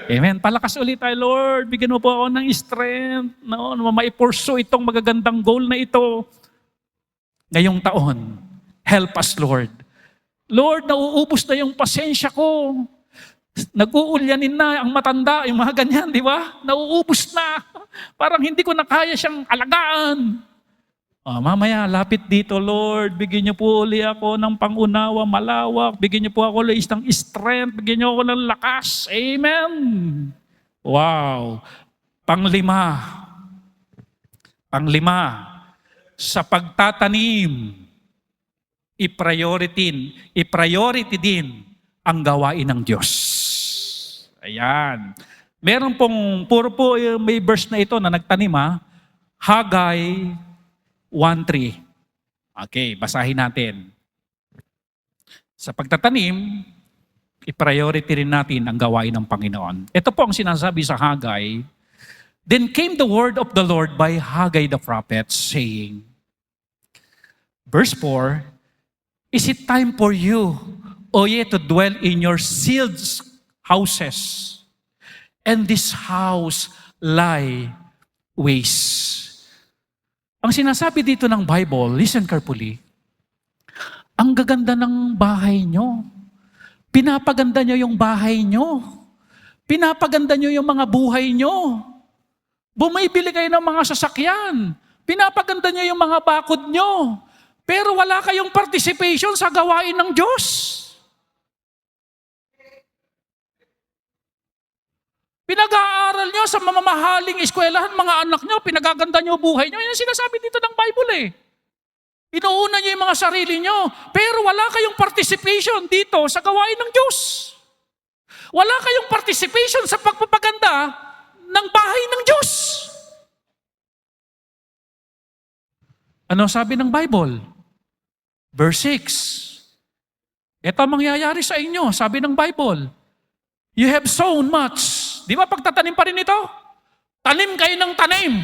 Amen. Palakas ulit tayo, Lord. Bigyan mo po ako ng strength. No? Maipursue itong magagandang goal na ito. Ngayong taon, help us, Lord. Lord, nauubos na yung pasensya ko. Nag-uulyanin na ang matanda, yung mga ganyan, di ba? Nauubos na. Parang hindi ko na kaya siyang alagaan. Mamaya, lapit dito, Lord. Bigyan niyo po uli ako ng pangunawa, malawak. Bigyan niyo po ako ulit ng strength. Bigyan niyo ako ng lakas. Amen. Wow. Panglima, sa pagtatanim, i-priority din ang gawain ng Diyos. Ayan. Meron pong, puro po may verse na ito na nagtanim Haggai 1:3. Okay, basahin natin. Sa pagtatanim, i-priority rin natin ang gawain ng Panginoon. Ito po ang sinasabi sa Haggai. Then came the word of the Lord by Haggai the prophet, saying, verse 4, Is it time for you, O ye, to dwell in your sealed houses, and this house lie waste? Ang sinasabi dito ng Bible, listen carefully, ang gaganda ng bahay nyo. Pinapaganda nyo yung bahay nyo. Pinapaganda nyo yung mga buhay nyo. Bumibili kayo ng mga sasakyan. Pinapaganda nyo yung mga bakod nyo. Pero wala kayong participation sa gawain ng Diyos. Pinag-aaral nyo sa mamamahaling eskwelahan, mga anak nyo, pinagaganda nyo buhay nyo. Yan ang sinasabi dito ng Bible Inuuna nyo yung mga sarili nyo, pero wala kayong participation dito sa gawain ng Diyos. Wala kayong participation sa pagpapaganda ng bahay ng Diyos. Ano sabi ng Bible? Verse 6. Ito ang mangyayari sa inyo, sabi ng Bible. You have sown much. Di ba pagtatanim pa rin ito? Tanim kayo ng tanim.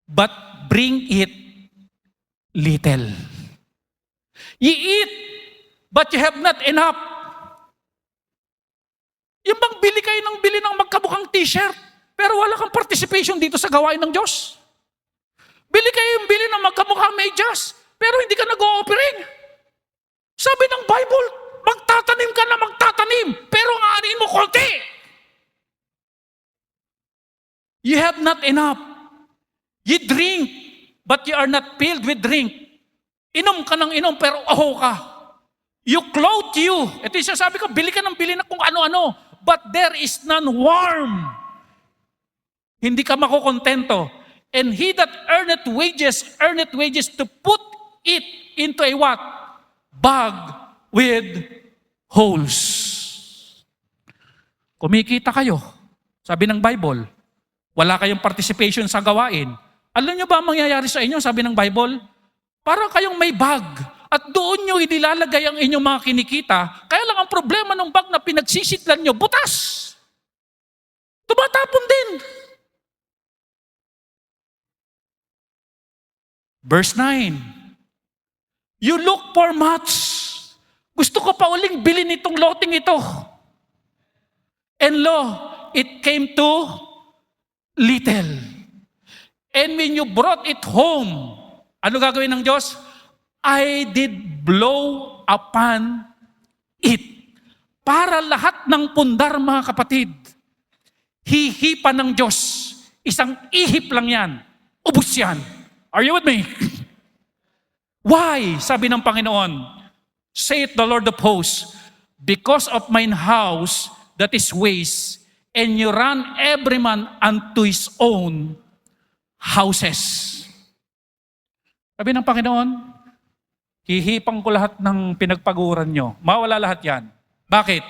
But bring it little. You eat, but you have not enough. Yung bang bili kayo ng bili ng magkabukhang t-shirt, pero wala kang participation dito sa gawain ng Diyos. Bili kayo yung bili ng magkamukhang medyas, pero hindi ka nag-o-offering. Sabi ng Bible, magtatanim ka na magtatanim, pero ang aanin mo konti. You have not enough. You drink, but you are not filled with drink. Inom ka ng inom, pero aho ka. You clothe you. Ito yung sasabi ko, bili ka ng bili na kung ano-ano, but there is none warm. Hindi ka makukontento. And he that earneth wages to put it into a what? Bag with holes. Kumikita kayo. Sabi ng Bible, wala kayong participation sa gawain. Alam niyo ba ang mangyayari sa inyo? Sabi ng Bible, parang kayong may bag at doon nyo inilalagay ang inyong mga kinikita. Kaya lang ang problema ng bag na pinagsisidlan nyo, butas. Tumatapon din. Verse 9, you look for much. Gusto ko pa uling bilhin itong loteng ito. And lo, it came to little. And when you brought it home, ano gagawin ng Diyos? I did blow upon it. Para lahat ng pundar, mga kapatid, hihipa ng Diyos. Isang ihip lang yan. Ubus yan. Are you with me? Why? Sabi ng Panginoon, saith the Lord of hosts, because of mine house that is waste, and you run every man unto his own houses. Sabi ng Panginoon, hihipang ko lahat ng pinagpaguran nyo. Mawala lahat yan. Bakit?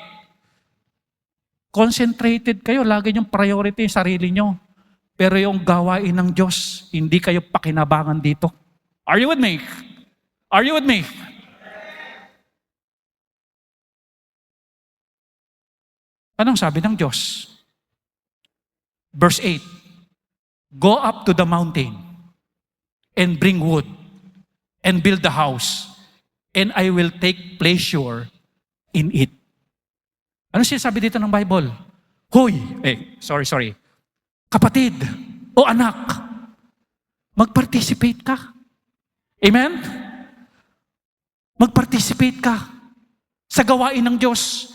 Concentrated kayo, lagi yung priority yung sarili nyo. Pero yung gawain ng Diyos, hindi kayo pakinabangan dito. Are you with me? Are you with me? Anong sabi ng Diyos? Verse 8, go up to the mountain and bring wood and build the house, and I will take pleasure in it. Ano sinasabi dito ng Bible? Hoy, sorry. Kapatid o anak, mag-participate ka. Amen? Mag-participate ka sa gawain ng Diyos.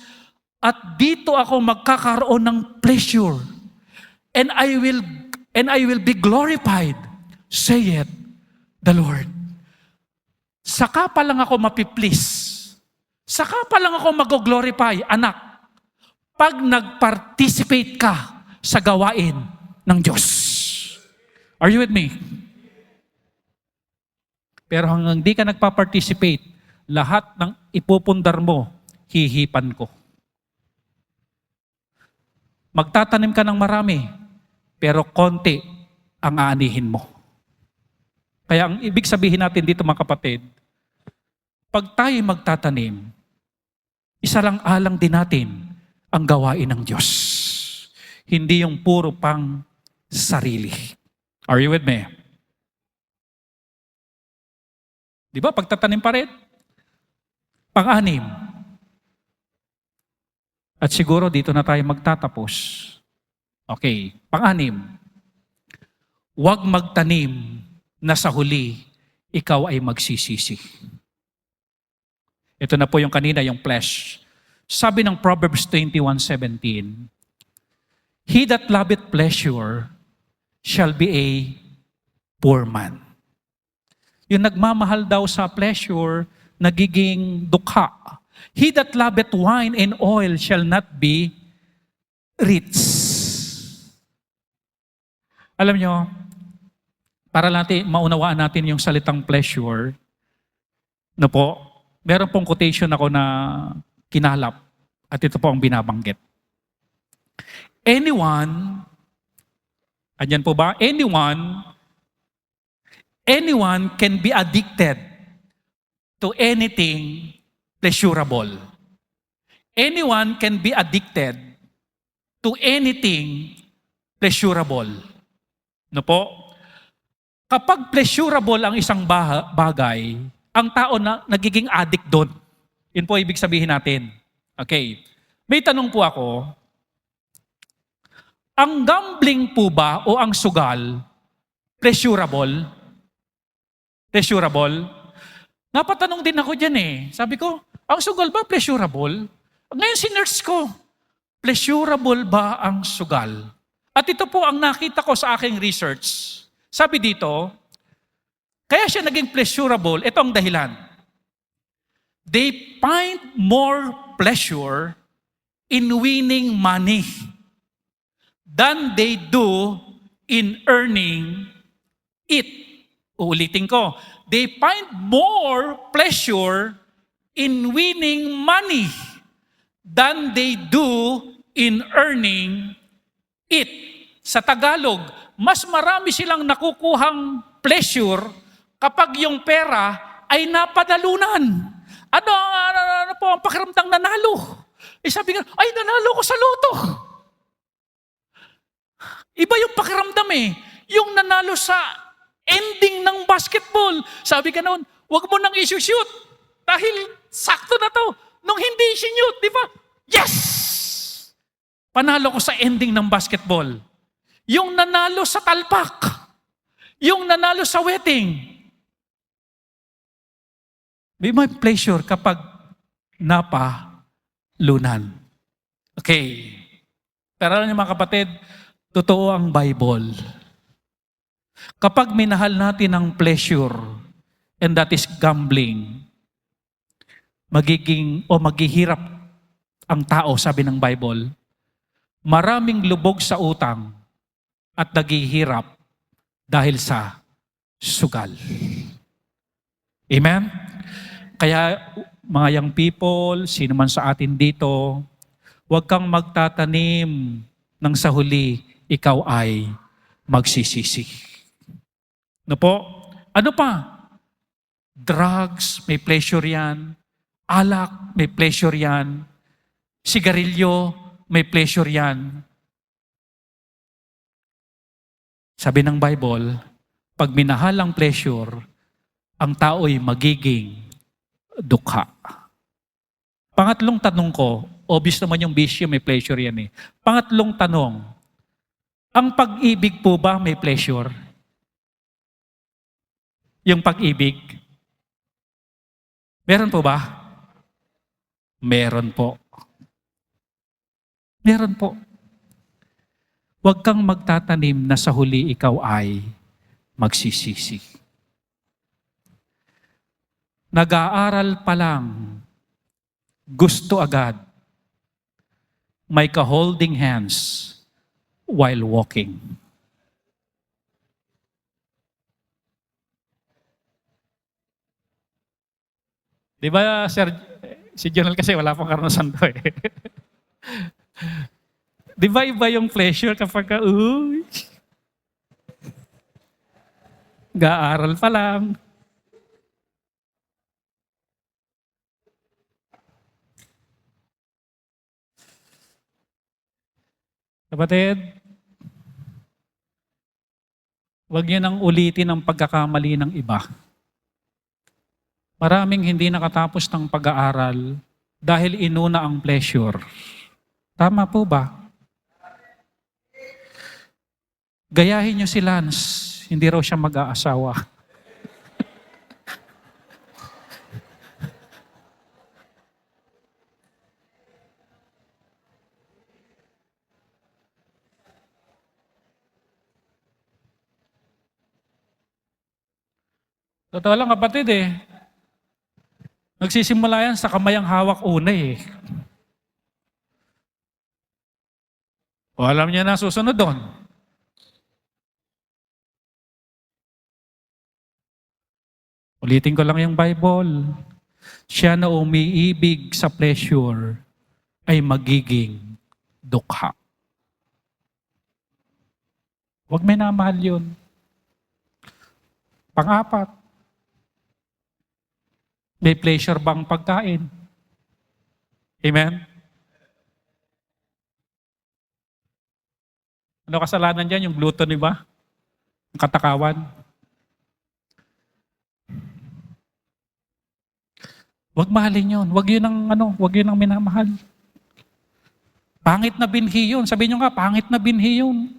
At dito ako magkakaroon ng pleasure. And I will be glorified, saith the Lord. Saka pa lang ako mapiplease. Saka pa lang ako mag-glorify, anak, pag nag-participate ka sa gawain ng Diyos. Are you with me? Pero hanggang di ka nagpa-participate, lahat ng ipupundar mo, hihipan ko. Magtatanim ka ng marami, pero konti ang aanihin mo. Kaya ang ibig sabihin natin dito, mga kapatid, pag tayo magtatanim, isa lang alang din natin ang gawain ng Diyos. Hindi yung puro pang sarili. Are you with me? Di ba? Pagtatanim pa rin. Pang-anim. At siguro dito na tayo magtatapos. Okay, pang-anim. Huwag magtanim na sa huli, ikaw ay magsisisi. Ito na po yung kanina, yung flesh. Sabi ng Proverbs 21:17, he that loveth pleasure shall be a poor man. Yung nagmamahal daw sa pleasure, nagiging dukha. He that loveth wine and oil shall not be rich. Alam nyo, para natin maunawaan natin yung salitang pleasure, meron pong quotation ako na kinalap at ito po ang binabanggit. Anyone, andyan po ba? Anyone can be addicted to anything pleasurable. Anyone can be addicted to anything pleasurable. Kapag pleasurable ang isang bagay, ang tao na nagiging addict doon. Yun po ibig sabihin natin. Okay. May tanong po ako, ang gambling po ba o ang sugal, pleasurable? Pleasurable? Napatanong din ako dyan Sabi ko, ang sugal ba pleasurable? Ngayon sinerch ko, pleasurable ba ang sugal? At ito po ang nakita ko sa aking research. Sabi dito, kaya siya naging pleasurable, ito ang dahilan. They find more pleasure in winning money than they do in earning it. Uulitin ko. They find more pleasure in winning money than they do in earning it. Sa Tagalog, mas marami silang nakukuhang pleasure kapag yung pera ay napadalunan. Ano po ang pakiramdang nanalo? Sabi nga, ay nanalo ko sa loto. Iba yung pakiramdam Yung nanalo sa Ending ng basketball. Sabi ka noon, huwag mo nang i-shoot. Dahil sakto na to. Nung hindi sinute, di ba? Yes! Panalo ko sa ending ng basketball. Yung nanalo sa talpak. Yung nanalo sa wedding. May my pleasure kapag napalunan. Okay. Pero alam niyo mga kapatid, totoo ang Bible. Kapag minahal natin ang pleasure, and that is gambling, maghihirap ang tao, sabi ng Bible. Maraming lubog sa utang at naghihirap dahil sa sugal. Amen? Kaya mga young people, sino man sa atin dito, huwag kang magtatanim ng sa huli, ikaw ay magsisisi. No po? Ano pa? Drugs, may pleasure yan. Alak, may pleasure yan. Sigarilyo, may pleasure yan. Sabi ng Bible, pag minahal ang pleasure, ang tao'y magiging dukha. Pangatlong tanong ko, obvious naman yung bisyo, may pleasure yan eh. Pangatlong tanong, ang pag-ibig po ba may pleasure? Yung pag-ibig? Meron po ba? Meron po. Meron po. Huwag kang magtatanim na sa huli ikaw ay magsisisi. Nag-aaral pa lang, gusto agad, may ka-holding hands while walking. Di ba, Sir, si Jonel kasi wala pang karanasan to eh. Di ba iba yung pleasure kapag ga-aral pa lang. Kapatid, huwag niyo nang ulitin ang pagkakamali ng iba. Maraming hindi nakatapos ng pag-aaral dahil inuna ang pleasure. Tama po ba? Gayahin niyo si Lance, hindi raw siya mag-aasawa. Totoo lang kapatid eh. Nagsisimula yan sa kamayang hawak una eh. O alam niya na susunod doon. Ulitin ko lang yung Bible. Siya na umiibig sa pleasure ay magiging dukha. Huwag may namahal yun. Pang-apat, may pleasure bang pagkain? Amen? Ano kasalanan dyan? Yung glutton, di ba? Ang katakawan. Huwag mahalin yun. Huwag yun ang minamahal. Pangit na binhi yun. Sabihin nyo nga, pangit na binhi yun.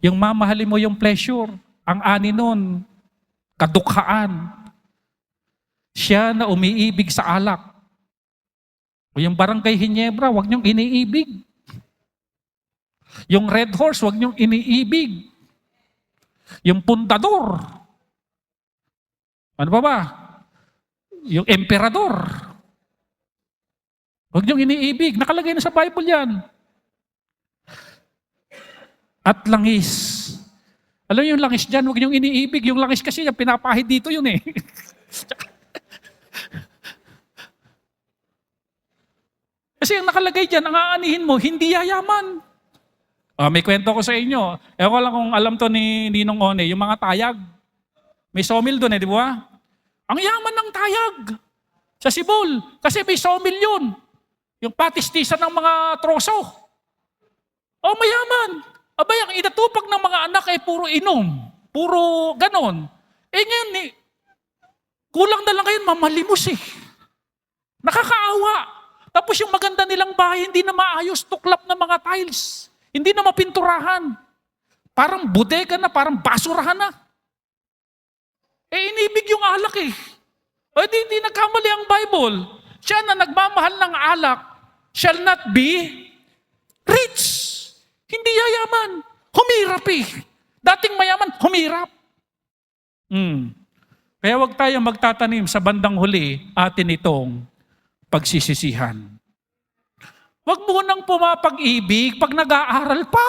Yung mamahalin mo yung pleasure, ang ani nun, kadukhaan. Siya na umiibig sa alak. O yung Barangay Ginebra, huwag niyong iniibig. Yung Red Horse, huwag niyong iniibig. Yung Pundador. Ano pa ba? Yung Emperador. Huwag niyong iniibig. Nakalagay na sa Bible yan. At langis. Alam niyo yung langis dyan, huwag niyong iniibig. Yung langis kasi, yung pinapahid dito yun eh. Kasi ang nakalagay dyan, ang aanihin mo, hindi yayaman. May kwento ko sa inyo. Ewan ko lang kung alam to ni Ninong One, yung mga tayag. May sawmill doon eh, di ba? Ang yaman ng tayag sa Sibol. Kasi may sawmill yun. Yung patistisan ng mga troso. Mayaman. Abay, ang inatupag ng mga anak ay puro inom. Puro ganon. Ngayon, kulang na lang ngayon, mamalimos eh. Nakakaawa. Tapos yung maganda nilang bahay, hindi na maayos, tuklap na mga tiles. Hindi na mapinturahan. Parang bodega na, parang basurahan na. Inibig yung alak eh. Hindi nagkamali ang Bible. Siya na nagmamahal ng alak shall not be rich. Hindi yayaman. Humirap eh. Dating mayaman, humirap. Kaya wag tayong magtatanim sa bandang huli atin itong pagsisisihan. Wag mo nang pumapag-ibig pag nag-aaral pa.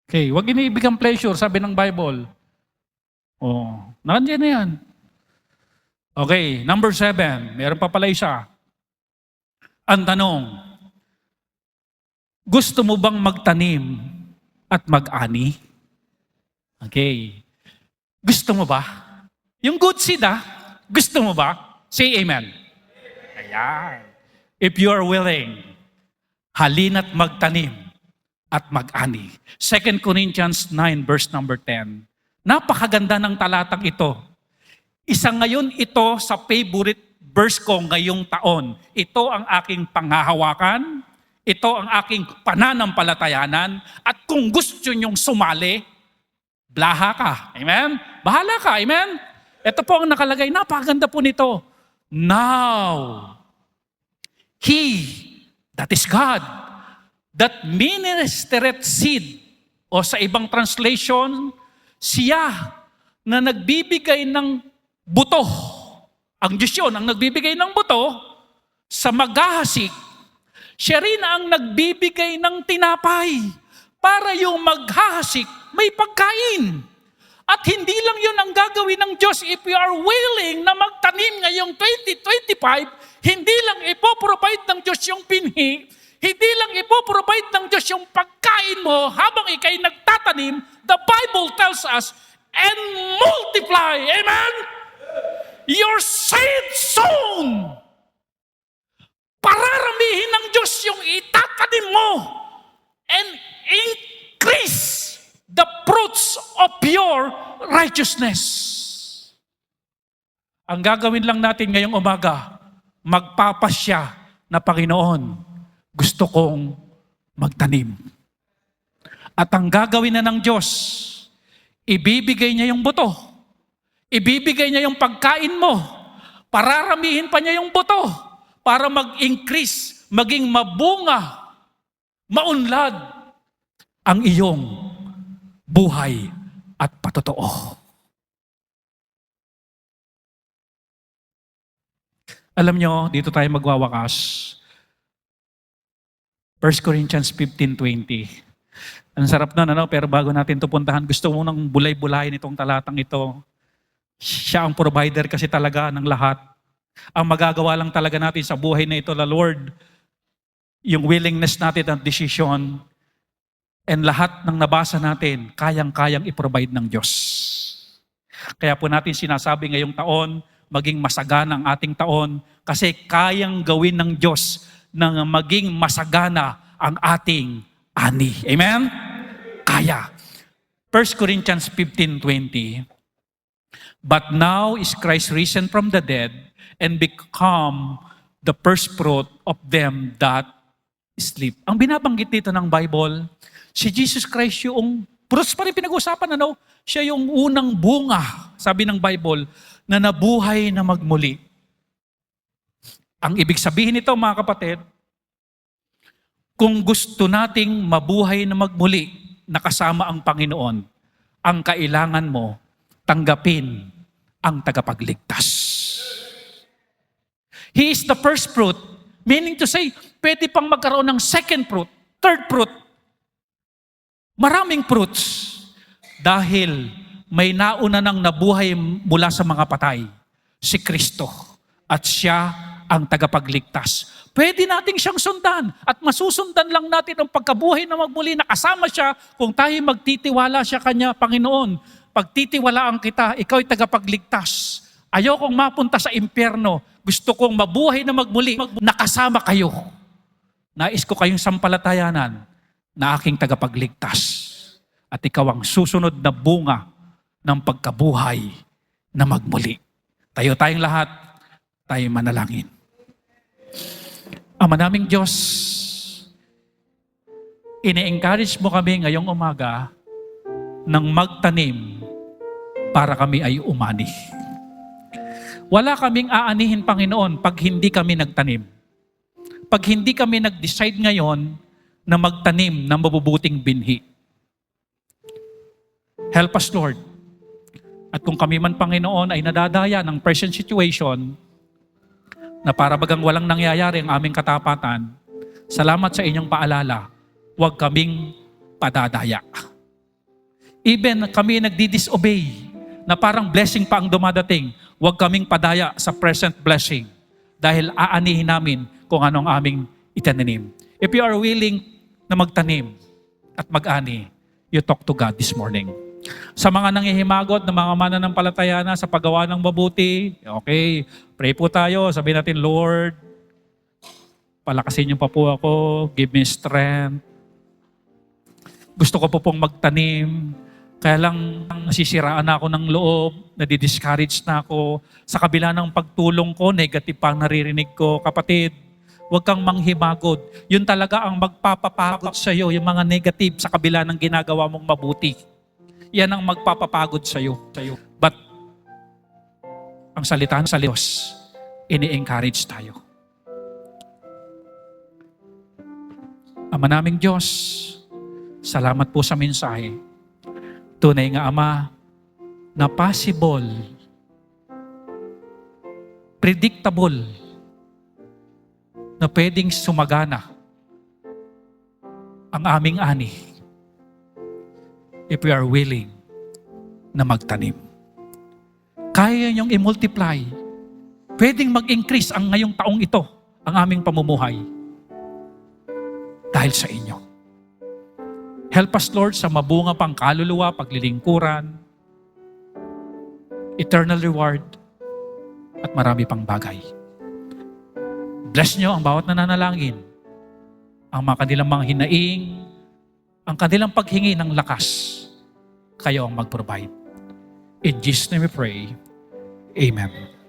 Okay, wag iniibig ang pleasure, sabi ng Bible. Nandiyan na yan. Okay, number 7. Meron pa pala isa. Ang tanong, gusto mo bang magtanim at mag-ani? Okay. Gusto mo ba? Yung good seed gusto mo ba? Say amen. Ayan. If you are willing, halina't magtanim at mag-ani. 2 Corinthians 9 verse number 10. Napakaganda ng talatang ito. Isa ngayon ito sa favorite verse ko ngayong taon. Ito ang aking panghahawakan, ito ang aking pananampalatayanan, at kung gusto nyong sumali, blaha ka. Amen? Bahala ka. Amen? Ito po ang nakalagay. Napakaganda po nito. Now, He, that is God, that ministereth seed, o sa ibang translation, siya na nagbibigay ng buto. Ang Diyos yun, ang nagbibigay ng buto sa maghahasik. Siya rin ang nagbibigay ng tinapay para yung maghahasik may pagkain. At hindi lang yun ang gagawin ng Diyos. If you are willing na magtanim ngayong 2025, hindi lang ipoprovide ng Diyos yung pinhi, hindi lang ipoprovide ng Diyos yung pagkain mo habang ikay nagtatanim. The Bible tells us, and multiply. Amen? Your seed sown. Pararamihin ng Diyos yung itatanim mo and increase the fruits of your righteousness. Ang gagawin lang natin ngayong umaga, magpapasya na Panginoon, gusto kong magtanim. At ang gagawin na ng Diyos, ibibigay niya yung buto. Ibibigay niya yung pagkain mo. Pararamihin pa niya yung buto para mag-increase, maging mabunga, maunlad ang iyong buhay at patotoo. Alam nyo, dito tayo magwawakas. 1 Corinthians 15:20. Ang sarap nun, pero bago natin ito puntahan, gusto mo nang bulay-bulayin itong talatang ito. Siya ang provider kasi talaga ng lahat. Ang magagawa lang talaga natin sa buhay na ito, Lord, yung willingness natin at decision, and lahat ng nabasa natin, kayang-kayang i-provide ng Diyos. Kaya po natin sinasabi ngayong taon, maging masagana ang ating taon, kasi kayang gawin ng Diyos na maging masagana ang ating ani. Amen? Kaya. 1 Corinthians 15:20. But now is Christ risen from the dead and become the first fruit of them that sleep. Ang binabanggit dito ng Bible, si Jesus Christ yung, fruits pa rin pinag-usapan, siya yung unang bunga, sabi ng Bible, na nabuhay na magmuli. Ang ibig sabihin nito, mga kapatid, kung gusto nating mabuhay na magmuli, nakasama ang Panginoon, ang kailangan mo, tanggapin ang tagapagligtas. He is the first fruit, meaning to say, pwede pang magkaroon ng second fruit, third fruit, maraming fruits, dahil may nauna nang nabuhay mula sa mga patay, si Kristo, at siya ang tagapagligtas. Pwede nating siyang sundan at masusundan lang natin ang pagkabuhay na magmuli na kasama siya kung tayo magtitiwala siya kanya, Panginoon. Pagtitiwalaan kita, ikaw ay tagapagligtas Ayokong mapunta sa impyerno. Gusto kong mabuhay na magmuli. Nakasama kayo. Nais ko kayong sampalatayanan na aking tagapagligtas. At ikaw ang susunod na bunga ng pagkabuhay na magmuli. Tayo tayong lahat, tayo manalangin. Ama naming Diyos, ini-encourage mo kami ngayong umaga ng magtanim para kami ay umani. Wala kaming aanihin, Panginoon, pag hindi kami nagtanim. Pag hindi kami nag-decide ngayon na magtanim ng mabubuting binhi. Help us, Lord. At kung kami man, Panginoon, ay nadadaya ng present situation na para bagang walang nangyayari ang aming katapatan, salamat sa inyong paalala, huwag kaming padadaya. Even kami nagdi-disobey, na parang blessing pa ang dumadating, huwag kaming padaya sa present blessing dahil aanihin namin kung anong aming itananim. If you are willing na magtanim at mag-ani, you talk to God this morning. Sa mga nangihimagot na mga mananampalataya na sa paggawa ng mabuti, okay, pray po tayo, sabihin natin, Lord, palakasin niyo pa po ako, give me strength. Gusto ko po pong magtanim, kaya lang nasisiraan na ako ng loob, nadi-discourage na ako. Sa kabila ng pagtulong ko, negative pa ang naririnig ko. Kapatid, huwag kang manghimagod. Yun talaga ang magpapapagod sa iyo, yung mga negative sa kabila ng ginagawa mong mabuti. Yan ang magpapapagod sa iyo. But, ang salita sa Diyos, ini-encourage tayo. Ama naming Diyos, salamat po sa mensahe. Tunay nga, Ama, na possible, predictable, na pwedeng sumagana ang aming ani if we are willing na magtanim. Kaya niyong i-multiply. Pwedeng mag-increase ang ngayong taong ito, ang aming pamumuhay. Dahil sa inyo. Help us, Lord, sa mabunga pang kaluluwa, paglilingkuran, eternal reward, at marami pang bagay. Bless niyo ang bawat nananalangin, ang mga kanilang mga hinaing, ang kanilang paghingi ng lakas. Kayo ang mag-provide. In Jesus' name we pray. Amen.